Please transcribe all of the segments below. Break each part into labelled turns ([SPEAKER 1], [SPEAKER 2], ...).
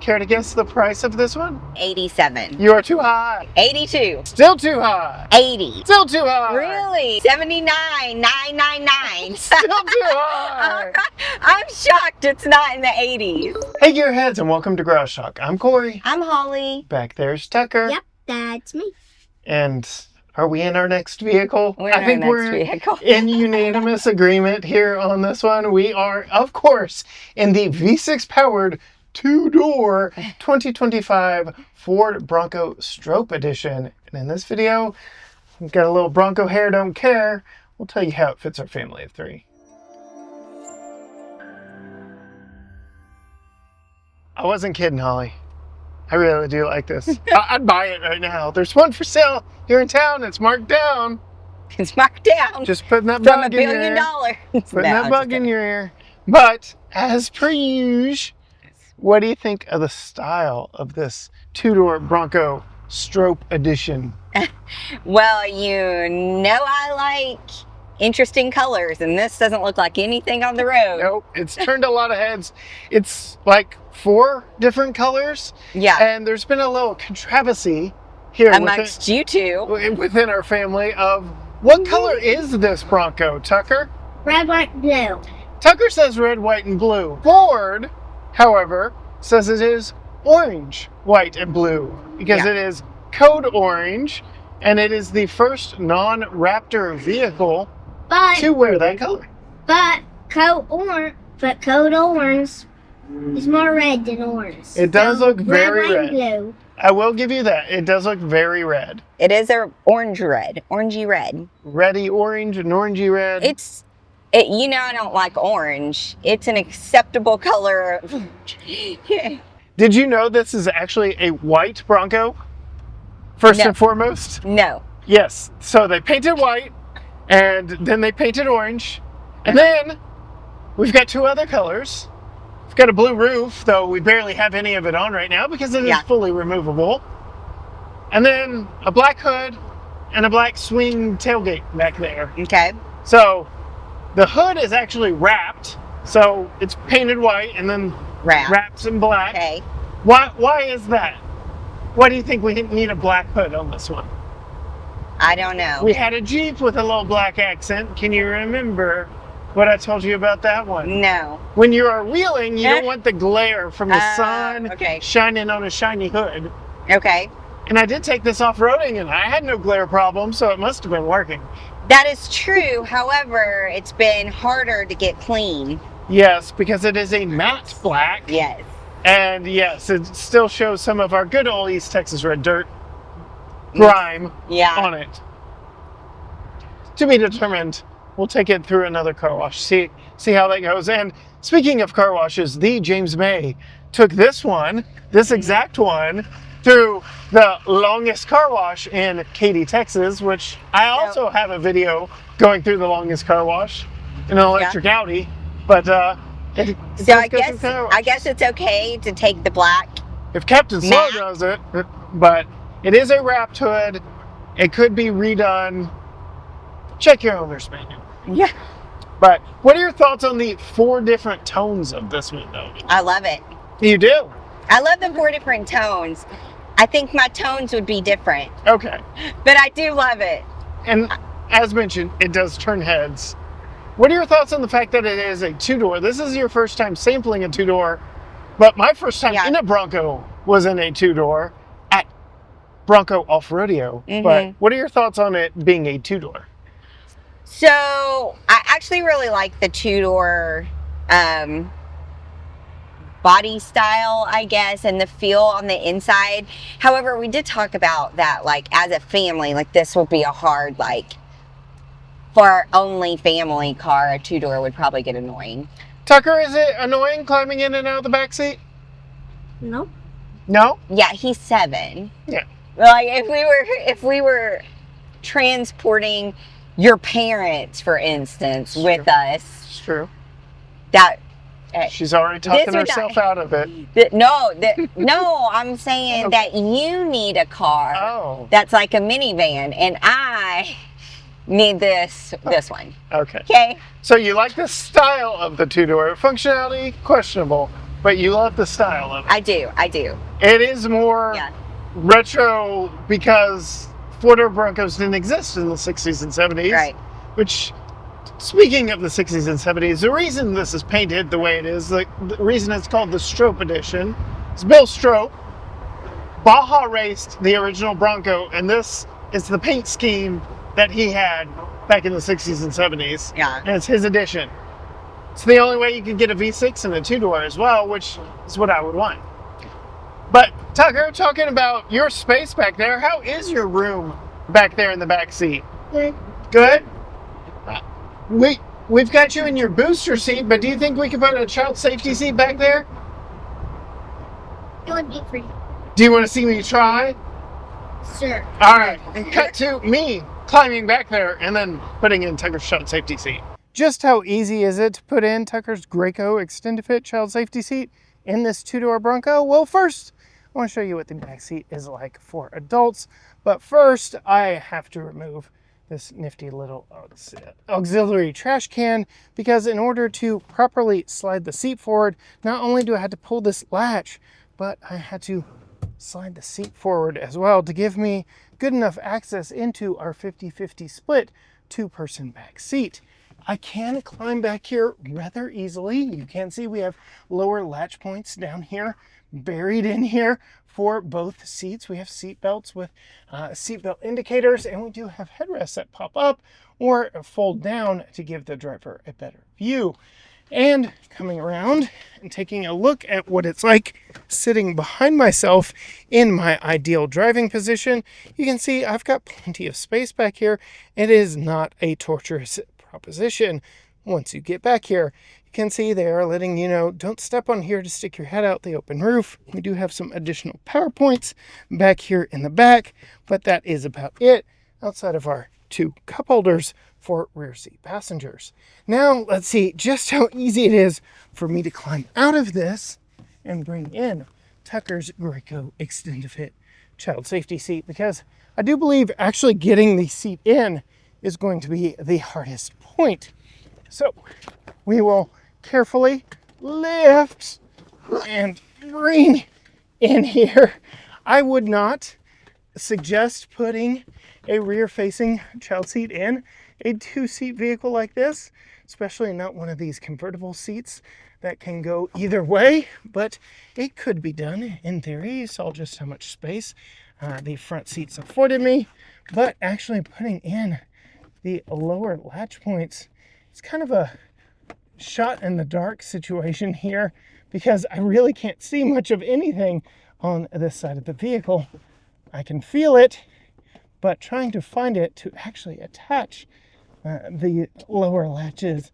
[SPEAKER 1] Care to guess the price of this one?
[SPEAKER 2] 87.
[SPEAKER 1] You are too high.
[SPEAKER 2] 82.
[SPEAKER 1] Still too high.
[SPEAKER 2] 80.
[SPEAKER 1] Still too high.
[SPEAKER 2] Really? 79,999.
[SPEAKER 1] Still too high.
[SPEAKER 2] I'm shocked it's not in the 80s.
[SPEAKER 1] Hey Gearheads, and welcome to Garage Talk. I'm Corey.
[SPEAKER 2] I'm Holly.
[SPEAKER 1] Back there's Tucker.
[SPEAKER 3] Yep, that's me.
[SPEAKER 1] And are we in our next vehicle?
[SPEAKER 2] I think we're
[SPEAKER 1] in unanimous agreement here on this one. We are, of course, in the V6 powered two-door 2025 Ford Bronco Stroppe Edition. And in this video, we've got a little Bronco hair don't care. We'll tell you how it fits our family of three. I wasn't kidding, Holly. I really do like this. I'd buy it right now. There's one for sale here in town. It's marked down.
[SPEAKER 2] It's marked down.
[SPEAKER 1] Just putting that
[SPEAKER 2] from
[SPEAKER 1] bug
[SPEAKER 2] $1
[SPEAKER 1] in your
[SPEAKER 2] billion.
[SPEAKER 1] ear. Putting that bug in your ear. But as per usual, what do you think of the style of this two-door Bronco Stroppe Edition?
[SPEAKER 2] Well, you know I like interesting colors, and this doesn't look like anything on the road.
[SPEAKER 1] Nope, it's turned a lot of heads. It's like 4 different colors.
[SPEAKER 2] Yeah.
[SPEAKER 1] And there's been a little controversy here
[SPEAKER 2] amongst you two
[SPEAKER 1] within our family of what color is this Bronco, Tucker?
[SPEAKER 3] Red, white, blue.
[SPEAKER 1] Tucker says red, white, and blue. Ford, however, says it is orange, white, and blue because it is code orange, and it is the first non-Raptor vehicle to wear that color.
[SPEAKER 3] But code orange is more red than orange.
[SPEAKER 1] It does look very
[SPEAKER 3] red.
[SPEAKER 1] red.
[SPEAKER 3] Blue.
[SPEAKER 1] I will give you that. It does look very red.
[SPEAKER 2] It is a orangey red.
[SPEAKER 1] Reddy orange and orangey red.
[SPEAKER 2] You know I don't like orange. It's an acceptable color.
[SPEAKER 1] Did you know this is actually a white Bronco? First and foremost?
[SPEAKER 2] No.
[SPEAKER 1] Yes. So they painted white, and then they painted orange, and then we've got 2 other colors. We've got a blue roof, though we barely have any of it on right now because it is fully removable. And then a black hood and a black swing tailgate back there.
[SPEAKER 2] Okay.
[SPEAKER 1] So the hood is actually wrapped, so it's painted white and then wrapped in black.
[SPEAKER 2] Okay.
[SPEAKER 1] Why is that? Why do you think we need a black hood on this one?
[SPEAKER 2] I don't know.
[SPEAKER 1] We had a Jeep with a little black accent. Can you remember what I told you about that one?
[SPEAKER 2] No.
[SPEAKER 1] When you are wheeling, you don't want the glare from the sun
[SPEAKER 2] okay.
[SPEAKER 1] shining on a shiny hood.
[SPEAKER 2] Okay.
[SPEAKER 1] And I did take this off-roading, and I had no glare problem, so it must have been working.
[SPEAKER 2] That is true. However, it's been harder to get clean.
[SPEAKER 1] Yes, because it is a matte black.
[SPEAKER 2] Yes.
[SPEAKER 1] And yes, it still shows some of our good old East Texas red dirt grime on it. To be determined. We'll take it through another car wash, see how that goes. And speaking of car washes, the James May took this exact one, through the longest car wash in Katy, Texas, which I also have a video going through the longest car wash in an electric Audi. But I
[SPEAKER 2] guess it's okay to take the black.
[SPEAKER 1] If Captain Slow does it, but it is a wrapped hood. It could be redone. Check your owner's manual.
[SPEAKER 2] Yeah.
[SPEAKER 1] But what are your thoughts on the 4 different tones of this window?
[SPEAKER 2] I love it.
[SPEAKER 1] You do?
[SPEAKER 2] I love the 4 different tones. I think my tones would be different.
[SPEAKER 1] Okay.
[SPEAKER 2] But I do love it.
[SPEAKER 1] And as mentioned, it does turn heads. What are your thoughts on the fact that it is a 2-door? This is your first time sampling a 2-door, but my first time in a Bronco was in a 2-door at Bronco Off-Rodeo. But what are your thoughts on it being a 2-door?
[SPEAKER 2] So I actually really like the 2-door body style, I guess, and the feel on the inside. However, we did talk about that, like, as a family, like, this would be a hard, like, for our only family car, a 2-door would probably get annoying.
[SPEAKER 1] Tucker, is it annoying climbing in and out of the back seat?
[SPEAKER 3] No.
[SPEAKER 1] No?
[SPEAKER 2] Yeah, he's 7.
[SPEAKER 1] Yeah.
[SPEAKER 2] Like, if we were transporting your parents, for instance, with us.
[SPEAKER 1] It's true.
[SPEAKER 2] She's
[SPEAKER 1] already talking herself out of it.
[SPEAKER 2] No, I'm saying that you need a car that's like a minivan, and I need this one.
[SPEAKER 1] Okay.
[SPEAKER 2] Okay.
[SPEAKER 1] So you like the style of the 2-door. Functionality, questionable. but you love the style of it.
[SPEAKER 2] I do.
[SPEAKER 1] It is more retro because four-door Broncos didn't exist in the 60s and 70s.
[SPEAKER 2] Right.
[SPEAKER 1] Which, speaking of the 60s and 70s, the reason this is painted the way it is, the reason it's called the Stroppe edition, is Bill Stroppe. Baja raced the original Bronco, and this is the paint scheme that he had back in the 60s and 70s.
[SPEAKER 2] Yeah.
[SPEAKER 1] And it's his edition. It's the only way you can get a V6 and a two-door as well, which is what I would want. But Tucker, talking about your space back there, how is your room back there in the back seat?
[SPEAKER 3] Good.
[SPEAKER 1] Good? We've got you in your booster seat, but do you think we could put a child safety seat back there?
[SPEAKER 3] It would be free.
[SPEAKER 1] Do you want to see me try?
[SPEAKER 3] Sure.
[SPEAKER 1] All right, and cut to me climbing back there and then putting in Tucker's child safety seat. Just how easy is it to put in Tucker's Graco extended fit child safety seat in this two-door Bronco? Well, first, I want to show you what the back seat is like for adults. But first, I have to remove this nifty little auxiliary trash can, because in order to properly slide the seat forward, not only do I have to pull this latch, but I had to slide the seat forward as well to give me good enough access into our 50-50 split two-person back seat. I can climb back here rather easily. You can see we have lower latch points down here, buried in here for both seats. We have seat belts with seatbelt indicators, and we do have headrests that pop up or fold down to give the driver a better view. And coming around and taking a look at what it's like sitting behind myself in my ideal driving position, you can see I've got plenty of space back here. It is not a torturous proposition. Once you get back here, you can see they are letting you know, don't step on here to stick your head out the open roof. We do have some additional power points back here in the back, but that is about it outside of our two cup holders for rear seat passengers. Now let's see just how easy it is for me to climb out of this and bring in Tucker's Graco extended fit child safety seat, because I do believe actually getting the seat in is going to be the hardest point. So we will carefully lift and bring in here. I would not suggest putting a rear-facing child seat in a two-seat vehicle like this, especially not one of these convertible seats that can go either way, but it could be done in theory. You saw just how much space the front seats afforded me, but actually putting in the lower latch points, it's kind of a shot in the dark situation here, because I really can't see much of anything on this side of the vehicle. I can feel it, but trying to find it to actually attach the lower latches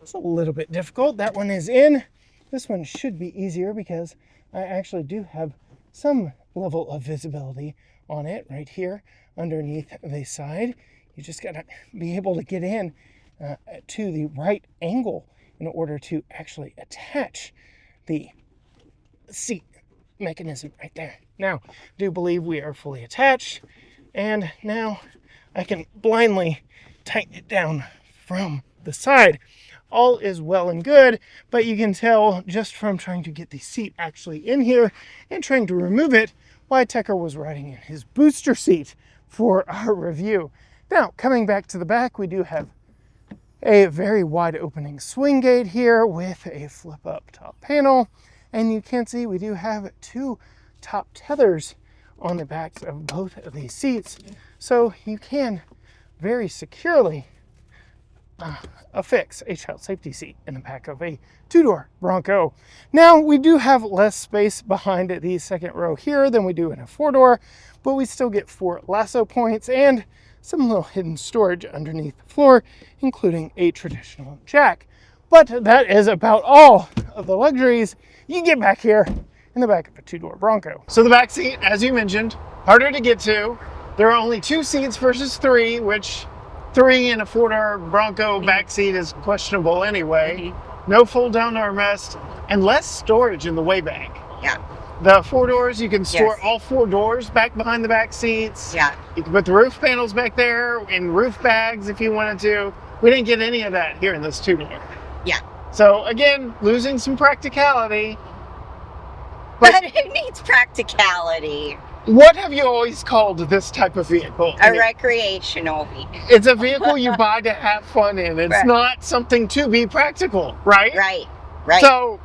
[SPEAKER 1] is a little bit difficult. That one is in. This one should be easier because I actually do have some level of visibility on it right here underneath the side. You just gotta be able to get in to the right angle in order to actually attach the seat mechanism right there. Now, I do believe we are fully attached, and now I can blindly tighten it down from the side. All is well and good, but you can tell just from trying to get the seat actually in here and trying to remove it why Tucker was riding in his booster seat for our review. Now, coming back to the back, we do have a very wide opening swing gate here with a flip up top panel, and you can see we do have two top tethers on the backs of both of these seats, so you can very securely affix a child safety seat in the back of a two-door Bronco. Now, we do have less space behind the second row here than we do in a four-door, but we still get 4 lasso points and some little hidden storage underneath the floor, including a traditional jack. But that is about all of the luxuries you get back here in the back of a two-door Bronco. So the back seat, as you mentioned, harder to get to. There are only 2 seats versus 3, which 3 in a four-door Bronco back seat is questionable anyway. No fold-down armrest, and less storage in the way back.
[SPEAKER 2] Yeah.
[SPEAKER 1] The 4 doors, you can store
[SPEAKER 2] Yes.
[SPEAKER 1] all 4 doors back behind the back seats.
[SPEAKER 2] Yeah.
[SPEAKER 1] You can put the roof panels back there in roof bags if you wanted to. We didn't get any of that here in this two-door.
[SPEAKER 2] Yeah.
[SPEAKER 1] So again, losing some practicality,
[SPEAKER 2] But who needs practicality?
[SPEAKER 1] What have you always called this type of vehicle?
[SPEAKER 2] A recreational vehicle.
[SPEAKER 1] It's a vehicle you buy to have fun in. It's not something to be practical, right?
[SPEAKER 2] Right.
[SPEAKER 1] So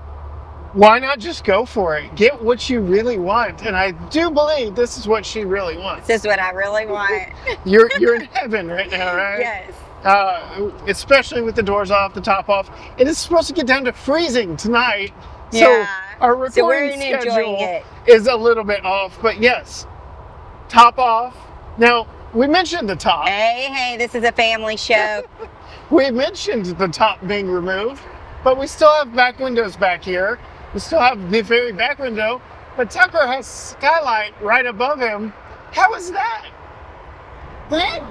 [SPEAKER 1] why not just go for it? Get what you really want. And I do believe this is what she really wants.
[SPEAKER 2] This is what I really want.
[SPEAKER 1] You're in heaven right now, right?
[SPEAKER 2] Yes.
[SPEAKER 1] Especially with the doors off, the top off. It is supposed to get down to freezing tonight. So our recording schedule is a little bit off, but yes, top off. Now, we mentioned the top.
[SPEAKER 2] Hey, this is a family show.
[SPEAKER 1] We mentioned the top being removed, but we still have back windows back here. We still have the very back window, but Tucker has skylight right above him. How is that?
[SPEAKER 3] Good.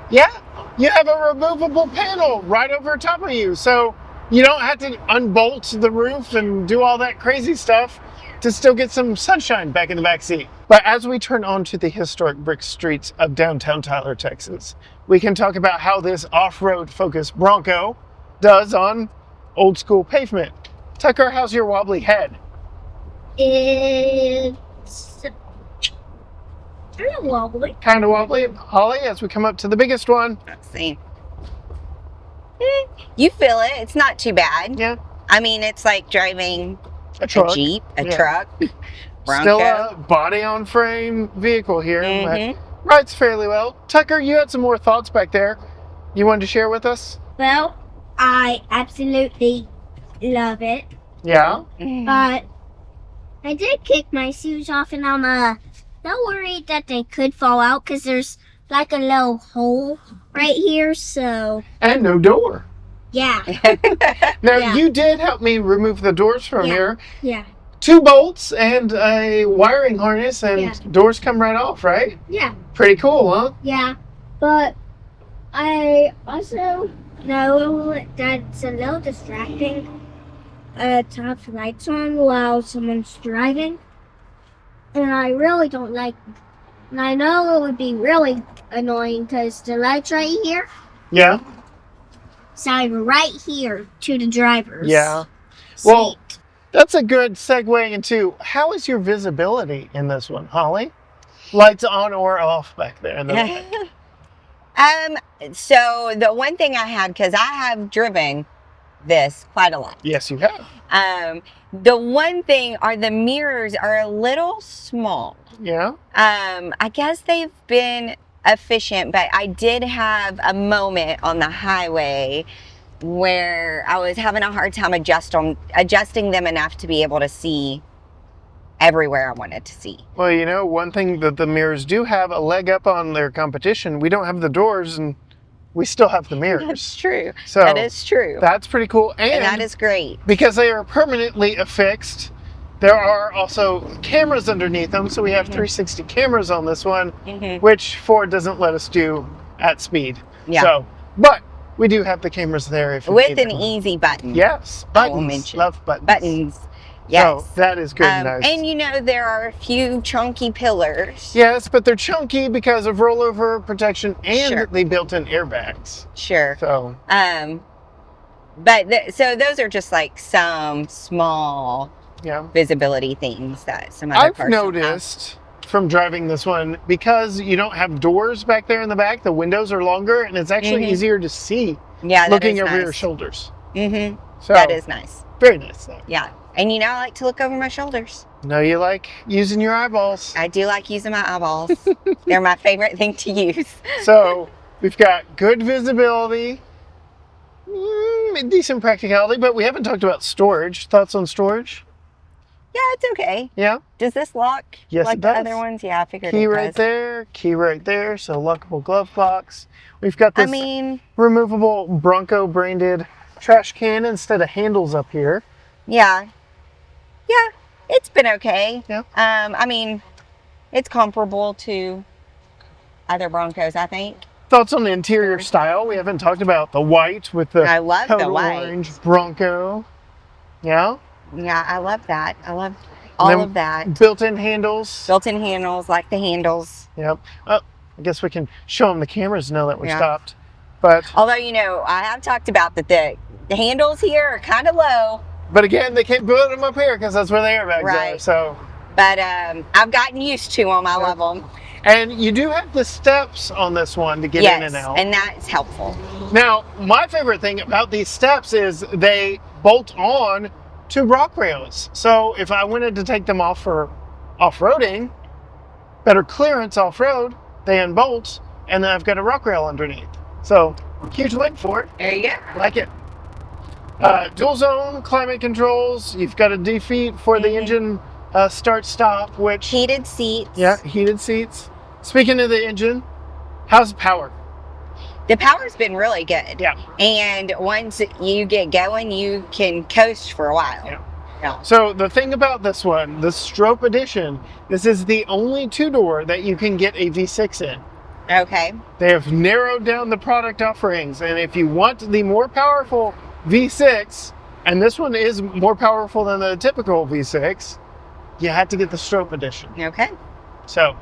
[SPEAKER 1] Yeah, you have a removable panel right over top of you, so you don't have to unbolt the roof and do all that crazy stuff to still get some sunshine back in the back seat. But as we turn onto the historic brick streets of downtown Tyler, Texas, we can talk about how this off-road focused Bronco does on old school pavement. Tucker, how's your wobbly head?
[SPEAKER 3] It's kind of wobbly.
[SPEAKER 1] Kind of wobbly. Holly, as we come up to the biggest one.
[SPEAKER 2] Let's see. You feel it. It's not too bad.
[SPEAKER 1] Yeah.
[SPEAKER 2] I mean, it's like driving
[SPEAKER 1] a
[SPEAKER 2] Jeep, a truck, Bronco.
[SPEAKER 1] Still a body-on-frame vehicle here. But rides fairly well. Tucker, you had some more thoughts back there you wanted to share with us?
[SPEAKER 3] Well, I absolutely love it.
[SPEAKER 1] Yeah.
[SPEAKER 3] But I did kick my shoes off, and I'm a little worried that they could fall out because there's like a little hole right here, so.
[SPEAKER 1] And no door.
[SPEAKER 3] Yeah.
[SPEAKER 1] Now, you did help me remove the doors from here.
[SPEAKER 3] Yeah.
[SPEAKER 1] 2 bolts and a wiring harness, and doors come right off, right?
[SPEAKER 3] Yeah.
[SPEAKER 1] Pretty cool, huh?
[SPEAKER 3] Yeah. But I also know that it's a little distracting to have the lights on while someone's driving. And I really don't like it. And I know it would be really annoying because the lights right here.
[SPEAKER 1] Yeah.
[SPEAKER 3] Side right here to the driver's seat.
[SPEAKER 1] Well, that's a good segue into how is your visibility in this one, Holly? Lights on or off back there in the back?
[SPEAKER 2] So the one thing I have, because I have driven this quite a lot.
[SPEAKER 1] Yes, you have.
[SPEAKER 2] The one thing are the mirrors are a little small.
[SPEAKER 1] Yeah.
[SPEAKER 2] I guess they've been efficient, but I did have a moment on the highway where I was having a hard time adjusting them enough to be able to see everywhere I wanted to see.
[SPEAKER 1] Well, you know, one thing that the mirrors do have a leg up on their competition. We don't have the doors, and we still have the mirrors.
[SPEAKER 2] That's true.
[SPEAKER 1] So
[SPEAKER 2] that is true.
[SPEAKER 1] That's pretty cool.
[SPEAKER 2] And that is great.
[SPEAKER 1] Because they are permanently affixed, there are also cameras underneath them. So we have 360 cameras on this one, which Ford doesn't let us do at speed.
[SPEAKER 2] Yeah.
[SPEAKER 1] So, but we do have the cameras there. If
[SPEAKER 2] with an easy button.
[SPEAKER 1] Yes. Buttons. Love buttons.
[SPEAKER 2] Buttons. Yes.
[SPEAKER 1] So that is good and nice.
[SPEAKER 2] And you know, there are a few chunky pillars.
[SPEAKER 1] Yes, but they're chunky because of rollover protection and the built-in airbags.
[SPEAKER 2] Sure.
[SPEAKER 1] So.
[SPEAKER 2] So those are just like some small visibility things that some other cars
[SPEAKER 1] I've noticed from driving this one, because you don't have doors back there in the back, the windows are longer and it's actually easier to see looking over your shoulders. So,
[SPEAKER 2] that is nice.
[SPEAKER 1] Very nice though.
[SPEAKER 2] Yeah. And you know, I like to look over my shoulders.
[SPEAKER 1] No, you like using your eyeballs.
[SPEAKER 2] I do like using my eyeballs. They're my favorite thing to use.
[SPEAKER 1] So we've got good visibility, decent practicality, but we haven't talked about storage. Thoughts on storage?
[SPEAKER 2] Yeah, it's okay.
[SPEAKER 1] Yeah?
[SPEAKER 2] Does this lock
[SPEAKER 1] like
[SPEAKER 2] it does. The other ones? Yeah, I figured
[SPEAKER 1] key
[SPEAKER 2] it
[SPEAKER 1] right
[SPEAKER 2] does.
[SPEAKER 1] there, key right there, so lockable glove box. We've got this removable Bronco branded trash can instead of handles up here.
[SPEAKER 2] Yeah. Yeah, it's been okay.
[SPEAKER 1] Yeah.
[SPEAKER 2] I mean, it's comparable to other Broncos, I think.
[SPEAKER 1] Thoughts on the interior style? We haven't talked about the white with the
[SPEAKER 2] I love the white
[SPEAKER 1] orange Bronco. Yeah?
[SPEAKER 2] Yeah, I love that. I love all of that.
[SPEAKER 1] Built-in handles.
[SPEAKER 2] Built-in handles, like the handles.
[SPEAKER 1] Yep. I guess we can show them the cameras now that we stopped. But
[SPEAKER 2] although, you know, I have talked about that the handles here are kind of low.
[SPEAKER 1] But again, they can't put them up here because that's where the airbags are. So,
[SPEAKER 2] but I've gotten used to them. I love them.
[SPEAKER 1] And you do have the steps on this one to get in and out.
[SPEAKER 2] And that's helpful.
[SPEAKER 1] Now, my favorite thing about these steps is they bolt on to rock rails. So if I wanted to take them off for off-roading, better clearance off-road, they unbolt, and then I've got a rock rail underneath. So, huge win for it.
[SPEAKER 2] There you go.
[SPEAKER 1] Like it. Dual zone climate controls. You've got a defeat for the engine start-stop, which...
[SPEAKER 2] Heated seats.
[SPEAKER 1] Yeah, heated seats. Speaking of the engine, how's the power?
[SPEAKER 2] The power's been really good.
[SPEAKER 1] Yeah.
[SPEAKER 2] And once you get going, you can coast for a while.
[SPEAKER 1] Yeah. So the thing about this one, the Stroppe Edition, this is the only two-door that you can get a V6 in.
[SPEAKER 2] Okay.
[SPEAKER 1] They have narrowed down the product offerings, and if you want the more powerful V6, and this one is more powerful than the typical V6, you have to get the Stroppe Edition.
[SPEAKER 2] Okay.
[SPEAKER 1] So,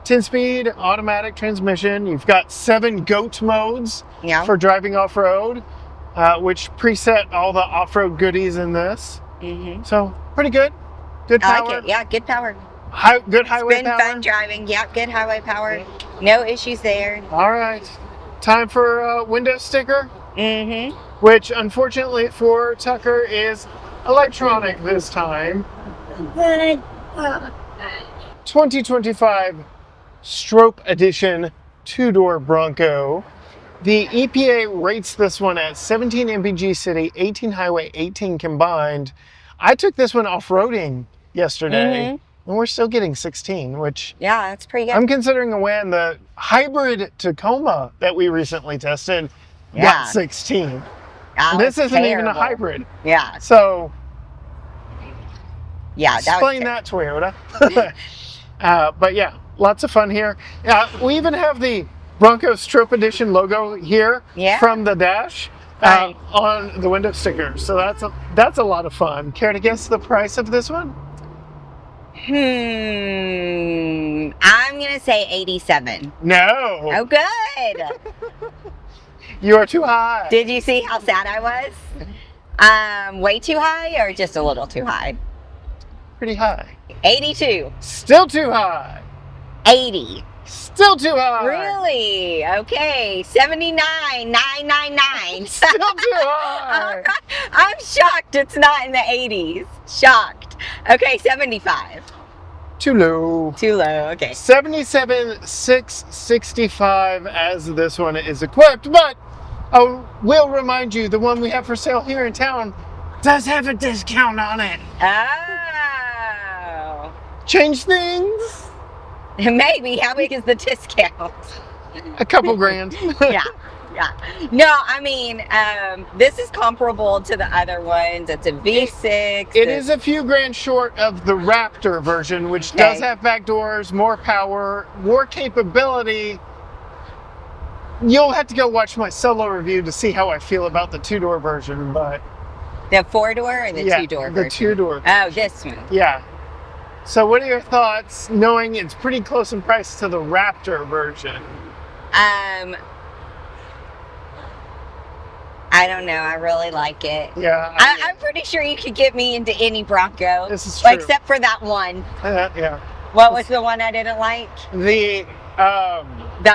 [SPEAKER 1] 10-speed automatic transmission. You've got 7 GOAT modes for driving off-road, which preset all the off-road goodies in this. So, pretty good. Good power.
[SPEAKER 2] I like it. Yeah, good power.
[SPEAKER 1] Good highway power.
[SPEAKER 2] It's been fun driving. Yeah, good highway power. No issues there.
[SPEAKER 1] All right. Time for a window sticker. Which, unfortunately for Tucker, is electronic this time. 2025 Stroppe Edition 2-door Bronco. The EPA rates this one at 17 mpg city, 18 highway, 18 combined. I took this one off-roading yesterday, and we're still getting 16, which...
[SPEAKER 2] Yeah, that's pretty good.
[SPEAKER 1] I'm considering a win. The hybrid Tacoma that we recently tested got 16. This isn't even a hybrid.
[SPEAKER 2] Yeah.
[SPEAKER 1] So...
[SPEAKER 2] Yeah,
[SPEAKER 1] explain that, Toyota. But yeah, lots of fun here. We even have the Bronco Stroppe Edition logo here from the dash on the window sticker. So that's a lot of fun. Care to guess the price of this one?
[SPEAKER 2] I'm gonna say 87.
[SPEAKER 1] No.
[SPEAKER 2] Oh, good.
[SPEAKER 1] You are too high.
[SPEAKER 2] Did you see how sad I was? Way too high or just a little too high?
[SPEAKER 1] Pretty high.
[SPEAKER 2] 82.
[SPEAKER 1] Still too high.
[SPEAKER 2] 80.
[SPEAKER 1] Still too high.
[SPEAKER 2] Really? Okay. 79. 999.
[SPEAKER 1] Still too high.
[SPEAKER 2] I'm shocked it's not in the 80s. Shocked. Okay, 75.
[SPEAKER 1] Too low.
[SPEAKER 2] Too low. Okay.
[SPEAKER 1] 77,665 as this one is equipped, but I will remind you the one we have for sale here in town does have a discount on it.
[SPEAKER 2] Oh.
[SPEAKER 1] Change things?
[SPEAKER 2] Maybe. How big is the discount?
[SPEAKER 1] A couple grand.
[SPEAKER 2] Yeah. No, I mean, this is comparable to the other ones. It's a V6.
[SPEAKER 1] It is a few grand short of the Raptor version, which does have back doors, more power, more capability. You'll have to go watch my solo review to see how I feel about the 2-door version, but...
[SPEAKER 2] The 4-door or the 2-door version?
[SPEAKER 1] The 2-door.
[SPEAKER 2] Oh, this one.
[SPEAKER 1] Yeah. So what are your thoughts, knowing it's pretty close in price to the Raptor version?
[SPEAKER 2] I don't know. I really like it.
[SPEAKER 1] Yeah.
[SPEAKER 2] I'm pretty sure you could get me into any Bronco.
[SPEAKER 1] This is true.
[SPEAKER 2] Except for that one.
[SPEAKER 1] Yeah.
[SPEAKER 2] What was the one I didn't like?
[SPEAKER 1] The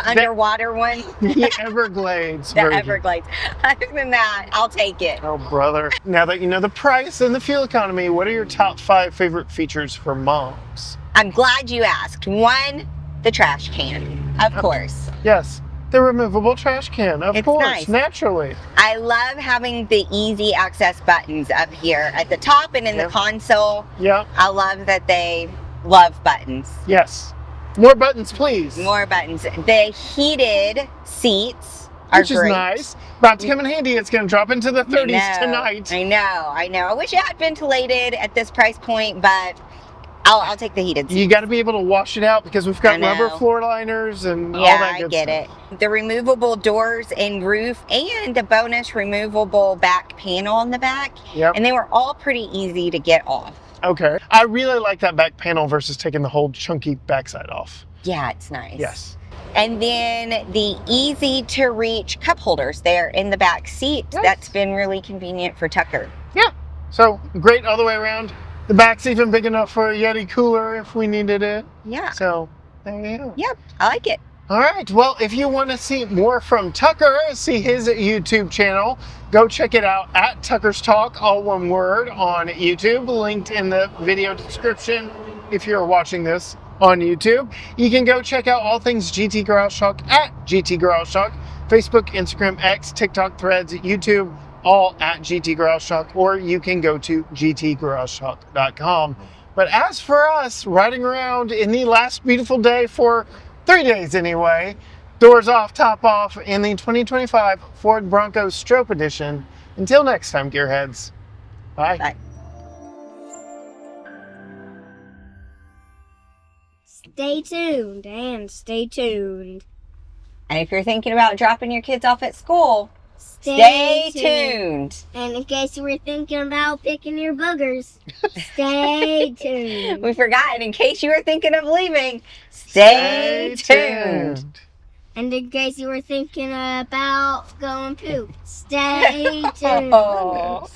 [SPEAKER 2] underwater one?
[SPEAKER 1] The Everglades
[SPEAKER 2] The
[SPEAKER 1] version.
[SPEAKER 2] Everglades. Other than that, I'll take it.
[SPEAKER 1] Oh, brother. Now that you know the price and the fuel economy, what are your top 5 favorite features for moms?
[SPEAKER 2] I'm glad you asked. 1, the trash can, of course.
[SPEAKER 1] Yes. The removable trash can, of course,
[SPEAKER 2] nice.
[SPEAKER 1] Naturally.
[SPEAKER 2] I love having the easy access buttons up here at the top and in the console.
[SPEAKER 1] Yeah.
[SPEAKER 2] I love that they love buttons.
[SPEAKER 1] Yes. More buttons, please.
[SPEAKER 2] More buttons. The heated seats are
[SPEAKER 1] Which is
[SPEAKER 2] great.
[SPEAKER 1] nice. About to come in handy. It's going to drop into the 30s tonight.
[SPEAKER 2] I know. I wish it had ventilated at this price point, but I'll take the heated seats.
[SPEAKER 1] You got to be able to wash it out because we've got rubber floor liners and all that good stuff.
[SPEAKER 2] Yeah, I get it. The removable doors and roof and the bonus removable back panel on the back.
[SPEAKER 1] Yep.
[SPEAKER 2] And they were all pretty easy to get off.
[SPEAKER 1] Okay. I really like that back panel versus taking the whole chunky backside off.
[SPEAKER 2] Yeah, it's nice.
[SPEAKER 1] Yes.
[SPEAKER 2] And then the easy to reach cup holders there in the back seat.
[SPEAKER 1] Nice.
[SPEAKER 2] That's been really convenient for Tucker.
[SPEAKER 1] Yeah. So great all the way around. The back's even big enough for a Yeti cooler if we needed it.
[SPEAKER 2] Yeah.
[SPEAKER 1] So there you go.
[SPEAKER 2] Yep, I like it.
[SPEAKER 1] All right. Well, if you want to see more from Tucker, see his YouTube channel, go check it out at Tucker's Talk, all one word, on YouTube, linked in the video description if you're watching this on YouTube. You can go check out all things GT Garage Talk at GT Garage Talk, Facebook, Instagram, X, TikTok, Threads, YouTube, all at GT Garage Talk, or you can go to gtgaragetalk.com. But as for us, riding around in the last beautiful day for 3 days anyway, doors off, top off in the 2025 Ford Bronco Stroppe Edition. Until next time, gearheads. Bye.
[SPEAKER 2] Bye.
[SPEAKER 3] Stay tuned and stay tuned.
[SPEAKER 2] And if you're thinking about dropping your kids off at school,
[SPEAKER 3] Stay
[SPEAKER 2] tuned.
[SPEAKER 3] And in case you were thinking about picking your boogers, stay tuned.
[SPEAKER 2] We forgot, and in case you were thinking of leaving, stay tuned.
[SPEAKER 3] And in case you were thinking about going poop, stay tuned.
[SPEAKER 2] Oh.